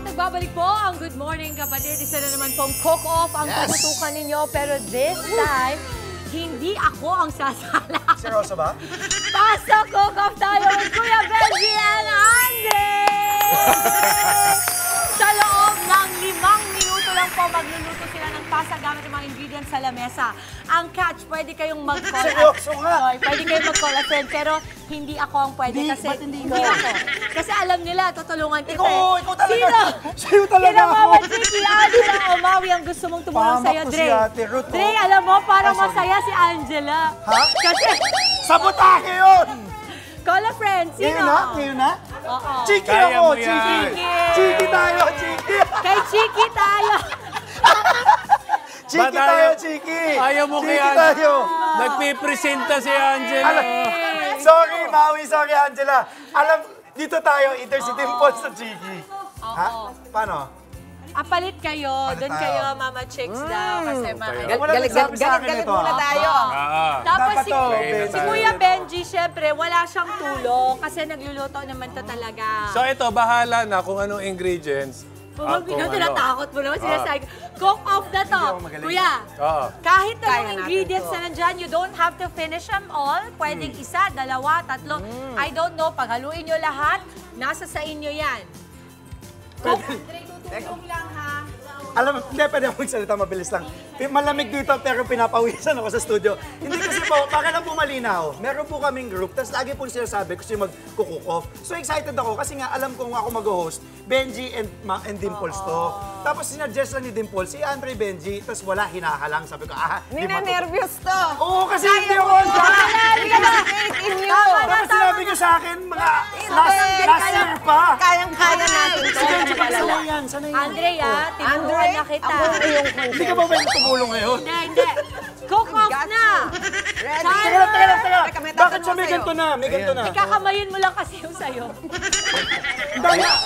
nagbabalik po ang Good Morning Kapatid. Isa na naman pong cook-off ang tututukan ninyo. Pero this time, hindi ako ang sasala. Seryoso ba? Pasok cook-off tayo with Kuya Benji and Andre! Sa loob ng 5 minuto lang po, magluluto sila ng pasta gamit ang mga ingredients sa lamesa. Ang catch, pwede kayong mag-call. Seryoso nga? Pwede kayong mag-call a friend, pero hindi ako ang pwede kasi hindi ako. Kasi alam nila, tutulungan kita. Ikaw talaga. Sino? Sa'yo talaga Sino ako. Mama Chicky, Angela o Maui ang gusto mong tumulong sa'yo, Pahamak ko Dre? si Ate Ruth, Dre, oh. alam mo, parang sorry. masaya si Angela. Ha? Kasi, Sabotahe yun! call a friend, sino? Ngayon na? Ngayon na? Oo. Chiki Kaya ako! mo yan. Chiki! Chiki tayo! Chiki! Kay Chicky tayo. Chiki Ba't tayo, Chiki! Ayaw mo Chiki kaya. tayo! Nagpipresenta si Angela. Sorry, Maui. Sorry, Angela. Alam, dito tayo. Either si Dimples o Chiki. Ha? Paano? Palit kayo. Doon tayo? kayo, Mama Chicks daw. Kasi Wala nagsabi sa akin ito. muna tayo. Tapos Dapat si, to, si Benji. Kuya Benji, syempre, wala siyang tulong kasi nagluluto naman to talaga. So ito, bahala na kung anong ingredients. Huwag kung bigla ano. tinatakot mo naman sinasabi. Cook off na to. Kuya, Oo. kahit Kaya anong natin ingredients to. na nandyan, you don't have to finish them all. Pwedeng isa, dalawa, tatlo. I don't know, paghaluin nyo lahat, nasa sa inyo yan. Cook, tutulong lang ha. Alam mo, hindi pwede ako magsalita, mabilis lang. Malamig dito pero pinapawisan ako sa studio. Hindi kasi po, para lang po malinaw, meron po kaming group, tapos lagi po sinasabi gusto yung mag-cook off. So excited ako kasi nga alam kong ako mag-host, Benji and Dimples to. Tapos sinadjust lang ni Dimples, si Andre Benji, tapos wala, hinahalang. Sabi ko, di ba to? Nina-nervyos to. Oo, kasi hindi ako on Inyo. Tapos sinabi niyo sa akin, mga last year pa. Kayang-kaya natin to. Sanay yan, sanay yan. Andrea, tinuruan na kita. Ako yung Hindi ka ba pwede tumulong ngayon? Hindi. Cook off na. Ready? Teka lang, teka lang, teka lang. Teka, may Bakit tatanong siya may sa'yo. ganito na? May ganito na. Ikakamayin mo lang kasi yung sayo.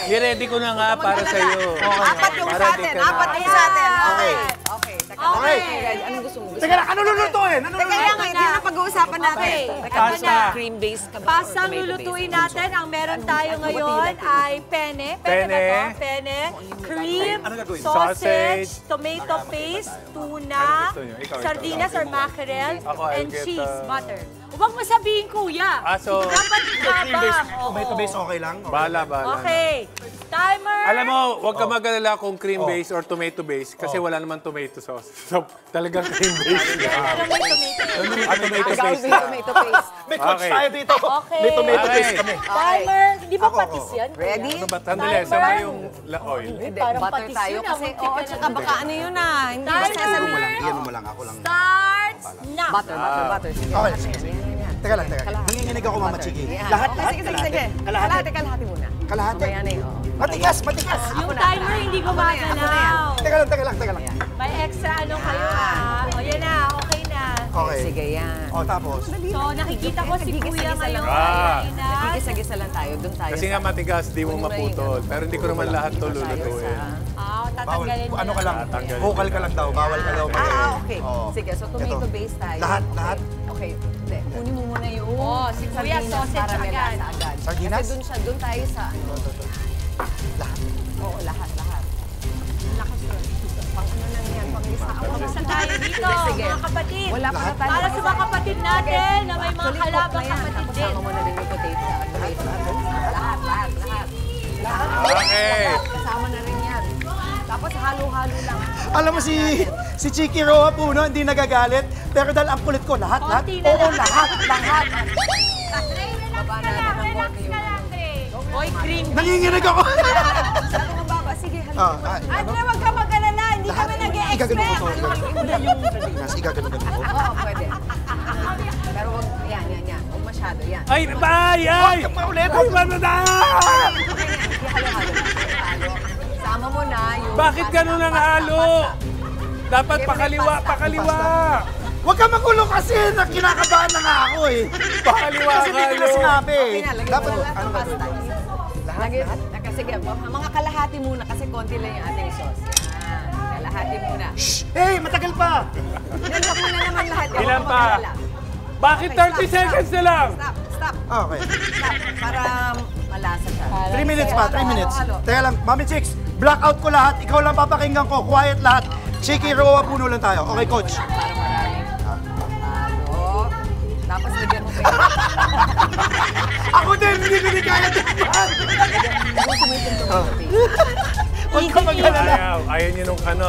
I-ready ko na nga para sa iyo. Apat yung sa atin. Apat yung sa atin. Okay. Okay. Teka. Okay. Ready? Anong gusto mo? Teka lang, ano lulutuin? Ano Teka lang, lulutuin? hindi na pag-uusapan natin. Okay. Teka, Pasta. cream-based ka ba? Pasang lulutuin natin. Ang meron tayo ngayon ay penne. Penne ba to? Penne. Cream, Ano gagawin? sausage, Sausage. tomato paste, tuna, Ano gusto niyo? Ikaw. sardinas or mackerel, Ako, I'll and get, cheese, butter. Huwag mo sabihin, kuya. So, Dapat ikabang. Tomato base okay lang? bahala, bahala. Okay. Timer. Alam mo, huwag ka mag-alala kung cream base or tomato base kasi wala naman tomato sauce. So, talagang cream base. Pero may tomato. Tomato Agaw paste. may tomato paste. May coach Okay. tayo dito. Okay. May tomato Okay. paste kami. Timer. Hindi ba Ako, patis yan? kuya? Ready? Ano ba? Sandali, saan ba yung oil? Hindi, Parang butter patis tayo yun, kasi, muntik oo, ka tsaka lang. baka ano yun ah. Hindi Timer. basta Iyan sabihin. mo lang, ako lang. Starts now. Butter. Sige. Okay, lahat sige, yan, sige. yan. Teka lang, teka. Kalahati. Nanginginig ako, Mama Butter. Chiki. Yan. Lahat, Okay, lahat, sige, kalahati. sige. Kalahati. Kalahati muna. Kalahati. Mamaya na yun. Matigas, matigas. Yung timer hindi gumagalaw. Teka lang, teka lang, teka lang. May extra ano kayo ha. O yan na, okay na. Okay. Sige, yan. O, tapos? So nakikita ko si Kuya ngayon. Ah. Gisa-gisa lang tayo. Doon tayo. Kasi nga matigas, di mo maputol. Pero hindi ko naman lahat to lulutuin. Bawal. Tatanggalin mo Ano ka na. lang? Tatanggalin. Vocal ka lang daw. Bawal ka daw. Okay. Oo. Sige, so tomato Ito. base tayo. Lahat, Okay. lahat? Okay. Hindi, kunin mo muna yung Si Kuya, sardinas sausage para may agad. lasa agad. Sardinas? Kasi doon tayo sa ano. Lahat. Oo, lahat. Lakas yun. Pang ano lang yan, pang isa. Isa tayo dito, Sige. mga kapatid. Wala pa na tayo. Para sa mga kapatid natin na may mga Actually, kalabang cook na yan. kapatid Tapos din. sama mo na rin yung potato. Lahat. Okay. Kasama na rin yan. Tapos halo-halo lang. Alam mo si Chiki Roa Puno, hindi nagagalit. Pero dahil ang kulit ko, lahat. Konti na Oo, lang. lahat. Baba na natin ng konti yung Oy, cream. Nanginginig ako. Ano nga baba? Sige, halo. Andre, wag ka mag-alala. Hindi kami Igaganon ko nag-e-expect. to. Mas igaganon ko. Oo, pwede. Pero wag, yan. Huwag masyado, yan. Ay, ay! Ay! Huwag ka pa ulit. Ay, manada! Halo. Sama mo na yung... Bakit ganun ang halo? Dapat pakaliwa, pakaliwa! Huwag ka magulo kasi kinakabahan na nga ako eh. Pakaliwa Kasi hindi ko na halo! sinabi eh. Okay na, lagyan Dapat, mo na lahat ano ng ba? pasta. Sige, mga kalahati muna kasi konti lang yung ating sauce. Yan. Kalahati muna. Hey, matagal pa. Nalak mo na naman lahat. Ilan pa? Bakit 30 seconds na lang? Stop. Okay. Stop. Para Malasa siya. 3 minutes pa, 3 minutes. Halo. Teka lang, Mami Chicks, blackout ko lahat. Ikaw lang papakinggan ko. Quiet lahat. Chiki, Roa, puno lang tayo. Okay, coach. Para maraming halo. Tapos lagyan mo pa Ako din, hindi ko ni kaya din. Gusto mo yung tomato paste. Huwag ka mag-alala. Ayaw niyo nung ano.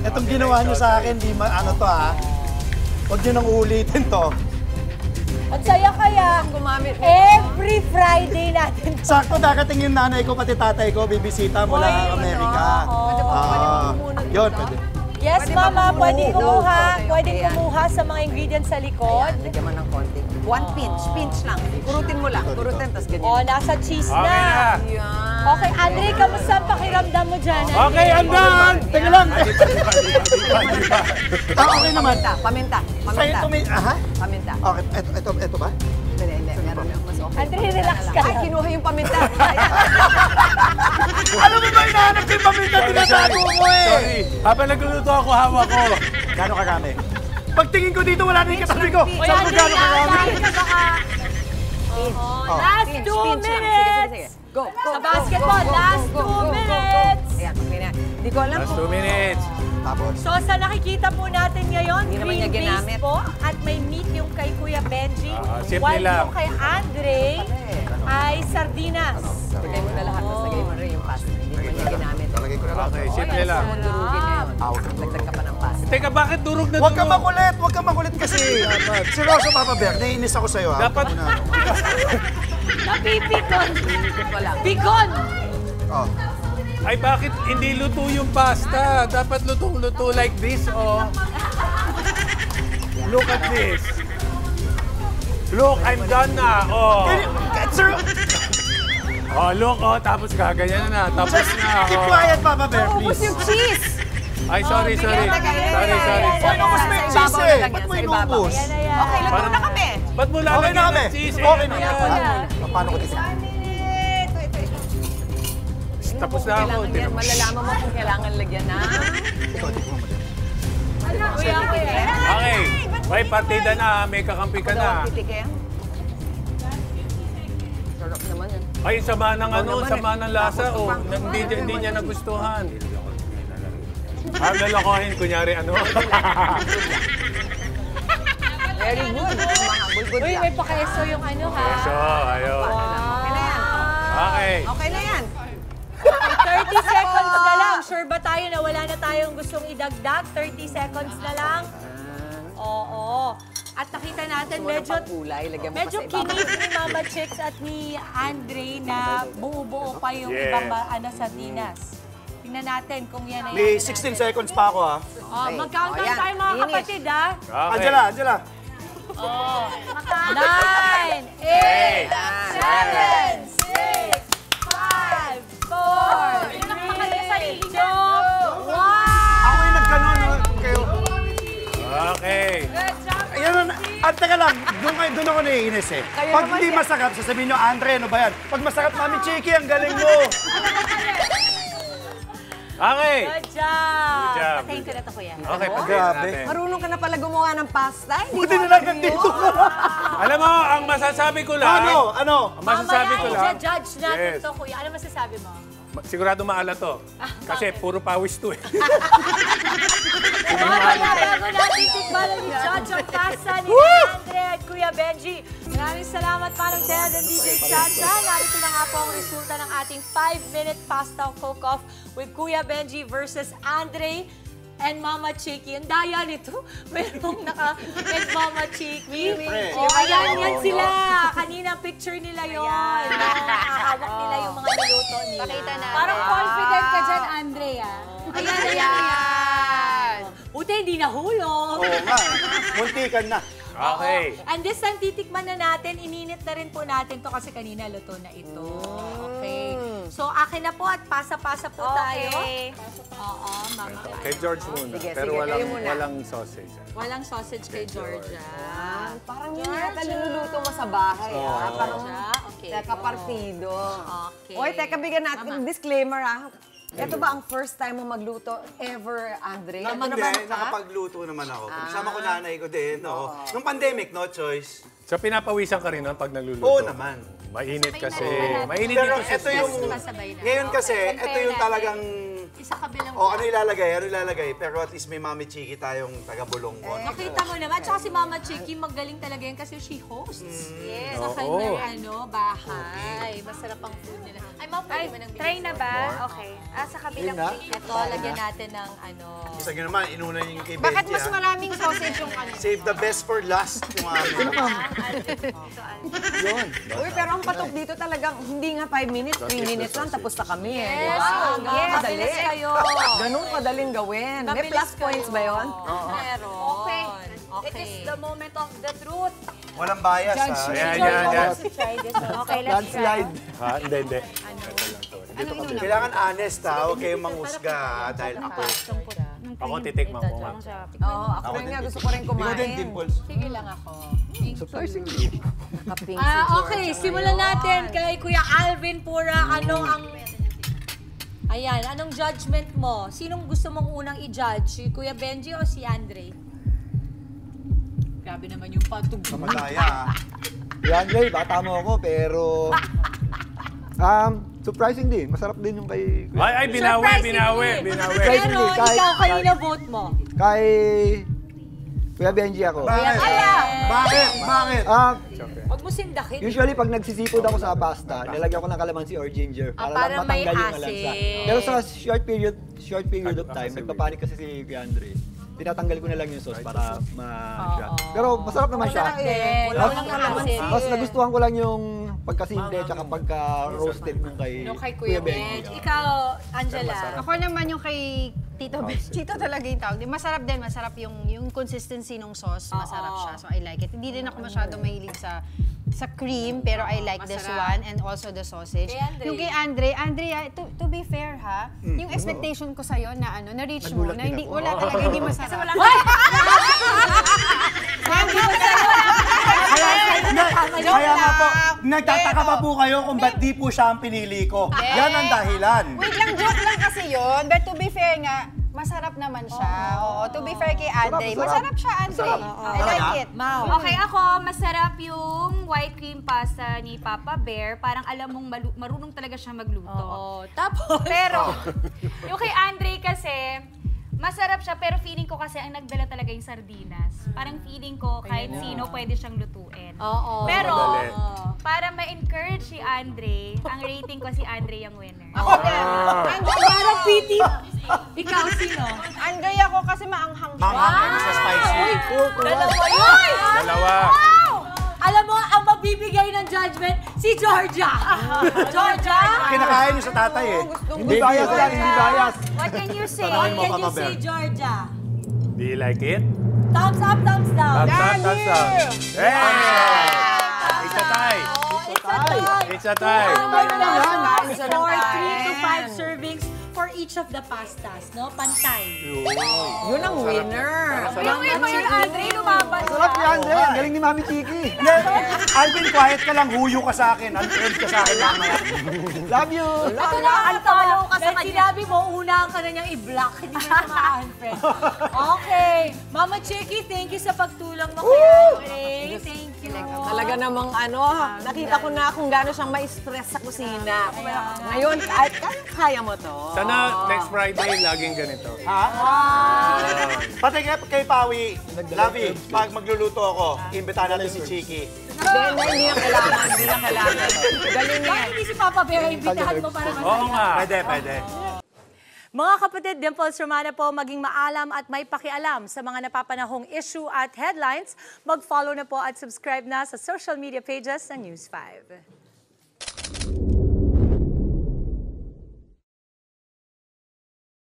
Itong ginawa niyo sa akin, di ano to ha. Huwag niyo nang ulitin to. At saya kaya, Gumamit. every Friday natin. Sakto darating yung nanay ko, pati tatay ko, bibisita mula Uy, Amerika. Pwede ba bumunot Yun, dito? pwede. Yes, Pwede ba Mama, pwedeng kumuha? kumuha. Okay, Pwedeng okay, yan. kumuha sa mga ingredients sa likod. Ayan, lagyan mo ng konti. 1 pinch. Pinch lang. Kurutin mo lang. Kurutin, tapos ganyan. Oh, nasa cheese Okay na. na. Yan. Okay, Andre, kamusta ang pakiramdam mo dyan? Okay, I'm done! Teka lang. Di ba? Okay naman. Paminta. Sa'yo Paminta. aha? Paminta. Okay, ito ba? Hindi. Meron na mas okay. Andre, relax ka Ay, lang. kinuha yung paminta. Alam mo ba, hinahanap ko yung paminta, tinatago mo eh. Sorry. Habang nagluluto ako, hawak ko. Gano'ng karami? Pagtingin ko dito, wala na yung katabi ko. Uy, Sabi ko, Andre, gano'ng karami? dahil ka baka... Last 2 Pinch lang. minutes! Sige. Go. Sa basketball, last 2 minutes! Ayan, okay na. Hindi ko alam Last kung... 2 minutes. Tapos, So, sa nakikita po natin ngayon, Hindi naman niya green ginamit. base po at may meat yung kay Kuya Benji. simple while lang. yung kay Andre ay sardinas. Lagay mo na lahat, tapos lagay mo rin yung pasta. Hindi naman niya ginamit. lalagay ko na lang. Okay, simple lang. Gusto mo durugin ngayon. Lagdag ka pa ng pasta. Teka, bakit durog na Huwag ka durog? makulit, huwag ka makulit kasi. Si Rosa Papa Bear, naiinis ako sa'yo ha. Dapat- Una. Napipikon. Ikot ko lang. Pikon! Oh. Ay, bakit hindi luto yung pasta? Dapat lutong-luto like this, oh. Look at this. Look, I'm done na, oh. Sir, Oh, look, oh, tapos gaganyan na. Tapos na, keep oh. quiet, Papa Bear, Ubus please. yung cheese! Ay, sorry. Bigyan na kayo. Sorry. Ay, naubos mo yung cheese eh. Ba't mo inubos? Ayan na yan. Okay, luto na kami. Ba't mo Okay na lalagyan kami. ng cheese? Okay na. Ayan. Ha? Paano ko titignan? Ito. Tapos na ako. Kailangan yan. Malalaman mo kung kailangan lagyan na. Ikaw, tignan mo din. Kuya, kuya. Okay. May partida na, may kakampi ka na. Dalawang titikim. Sarap naman yan. Ay, sama ng ano, naman sama eh. ng lasa, oh. Hindi niya nagustuhan. Lalakohin, kunyari ano. Very good. Mahabol-good Uy, lang. may pakeso yung ano ha. So, ayun. Okay na yan. Okay. Okay na yan. 30 seconds na lang. Sure ba tayo na wala na tayong gustong idagdag? 30 seconds na lang. Oo. At nakita natin Gusto mo ng medyo pangkulay, lagyan mo pa medyo sa ibabaw. kinis ni Mama Chicks at ni Andre na buo-buo pa yung Yes. ibang sardinas. Tingnan natin kung yan ay May ano 16 natin. seconds pa ako ha. Oh, mag-countdown Ayan, tayo mga finish. kapatid ha. Okay. Angela. 9, 8, 7, 6, 5, 4, 3, 2, 1. Ako yung nagkanon. Kayo. Okay. Good job. Ayan na. At teka lang, doon ako naiinis eh. Kayo Pag naman hindi yan. masarap, sasabihin nyo, Andre, ano ba yan? Pag masarap, Mami Chiki, ang galing mo. Okay. Good job. Good job. Patayin ko na to, kuya. Okay, Oh, pagkain grabe. natin. Marunong ka na pala gumawa ng pasta. Hindi Buti mo na lang alam yun. nandito ka. Alam mo, ang masasabi ko lang, Ano? ang masasabi ko Mamaya, lang, i-judge natin Yes. to, kuya. Ano masasabi mo? sigurado maala to. Kasi puro pawis to eh. Mamaya, bago natin tikman ang i-judge ang pasta ni Andre at Kuya Benji. Maraming salamat, Manong Ted and DJ Chacha. Narito na nga po ang resulta ng ating 5-minute pasta cook-off with Kuya Benji versus Andre and Mama Chiki. Ang daya nito. Mayroong naka-and Mama Chiki. Oh, ayan sila. Kanina picture nila yun. Nakahawak nila yung mga niluto nila. Pakita na. Parang confident ka dyan, Andrea. Ayan. Buti hindi nahulog. Oo nga. Muntikan na. Okay. And this time, titikman na natin. Ininit na rin po natin to kasi kanina luto na ito. Okay. So, akin na po at pasa-pasa po tayo. Oo, mama. Kay George muna. Sige, Pero sige, walang, kayo muna. walang sausage. Walang sausage kay Georgia. Parang yun yata niluluto mo sa bahay. Ah. Parang Okay. teka partido. Okay. Oy, teka, bigyan natin disclaimer ah. Ito ba ang first time mo magluto ever, Andre? Hindi, nakapagluto naman ako. Kasama ko nanay ko din. Oo. Nung pandemic, no choice. So, pinapawisan ka rin nun pag nagluluto? Oo naman. Mainit kasi. Sabay na. Mainit Pero dito sa ito yung, studio. Sabay na. ngayon kasi, Okay, ito compare yung natin. talagang, Isa kabilang ano ilalagay, pero at least may Mami Chiki tayong taga-Bulonggon. Makita mo naman, tsaka si Mama Chiki magaling talaga yan kasi she hosts. Yes. Sa Oo. kanyang bahay. Masarap ang food nila. Ay, Ma'am, pwede mo nang bigyan Try na sa- ba? Okay. Sa kabilang na? plate. Ito, lagyan natin ng Isa nyo naman, inuna yung kay Bakit Benji, mas ha? maraming sausage yung ano? Save the best for last. Yung Yun. Uy, pero ang patok dito talagang hindi nga 5 minutes, 3 minutes lang, tapos na kami eh. Yes, Di ba? yes, Kadali. mabilis kayo. Ganun kadaling gawin. May Mabilis plus points kayo. ba yun? Meron. Okay. Okay. It is the moment of the truth. Walang bias, ha? Yan. Okay, let's try. Landslide. Ha? Hindi. Kailangan honest, ha? Huwag kayong manghusga, ha? Dahil ako. Ako titikman ko nga. Oo, ako rin nga gusto ko rin kumain. Sige lang ako. Surprisingly. Nakapink si Okay, simulan natin kay Kuya Alvin Pura. Anong judgment mo? Sinong gusto mong unang i-judge? Si Kuya Benji o si Andre? Grabe naman yung pagtugtog. Madaya, ha? Yan, Ray, bata mo ako, pero... surprisingly, masarap din yung kay... Ay, binawi. Pero Kahit- ikaw, kanina vote mo. Kay... Kuya Benji ako. Bakit? Bakit? Huwag mo sindakin. Usually, pag nagsisipod ako sa pasta, nilagyan ko ng kalamansi or ginger para para lang may matanggal yung asin. alansa. Pero sa short period of time, nagpapanik kasi si Kuya Andre. Tinatanggal ko na lang yung sauce para siya. Pero masarap naman siya. Wala lang asin. Mas nagustuhan ko lang yung pagkasimple at pagka-roasted nung kay, Yung kay Kuya Benji. Ikaw, Angela. Ako naman yung kay Tito Benji. Tito talaga yung tawag. Masarap din. Masarap yung consistency ng sauce. Masarap siya. So I like it. Hindi din ako masyado mahilig sa cream, pero I like this one and also the sausage. Kay Andre. Yung kay Andre, to be fair ha, yung expectation ko sa'yo na na-reach mo, na hindi, wala talaga, hindi masarap. Kasi wala Kaya nga po, nagtataka pa po kayo kung ba't di po siya ang pinili ko. Yan ang dahilan. Wait lang, joke lang kasi yun. But to be fair nga, masarap naman siya. Oo, to be fair kay Andre. Masarap siya, Andre. I like it. Okay, ako, masarap yung white cream pasta ni Papa Bear. Parang alam mong marunong talaga siya magluto. Oo. Tapos? Pero, yung kay Andre kasi, masarap siya, pero feeling ko kasi ang nagdala talaga yung sardinas. Parang feeling ko kahit sino pwede siyang lutuin. Oo. Pero, Madali. para ma-encourage si Andre, ang rating ko si Andre yung winner. Ako din. Parang piti. Ikaw, sino? Andre ako kasi maanghang siya. Manghang sa spicy. Dalawa yun! Dalawa. Alam mo, ang magbibigay ng judgment, si Georgia. Georgia! Kinakain niyo sa tatay, eh. Hindi bias lang, hindi bias. What can you say? What mo, can you Papa say, Bear. Georgia? Do you like it? Thumbs up, thumbs down. Thumbs up. Hey! It's a tie. It's a tie. For 3 to 5 servings for each of the pastas, no? Pantay. Yun ang winner. Yung Andre, lumaban Sarap ni Andre. Ang galing ni Mami Chiki. Alvin, quiet ka lang. Huyo ka sa akin. Unfriend ka sa akin mamaya. Love you. Ito na ang follow ka sa kanya. Sinabi mo, unahan ka na niyang i-block. Hindi mo siya ma-unfriend. Okay. Mama Chiki, thank you sa pagtulong mo kay Andre. Thank you. Talaga namang nakita ko na kung gaano siyang ma-stress sa kusina. Ngayon, kaya mo to. Sana next Friday, laging ganito. Pati kay Pawi, Lavi, pag magluluto ako, imbitahan natin si Chiki. Hindi na kailangan. Galing niya. Bakit hindi si Papa Bear imbitahan mo para masaya? Oo nga. Pwede. Mga kapatid, Dimples Romana po, maging maalam at may pakialam sa mga napapanahong issue at headlines. Mag-follow na po at subscribe na sa social media pages ng News 5.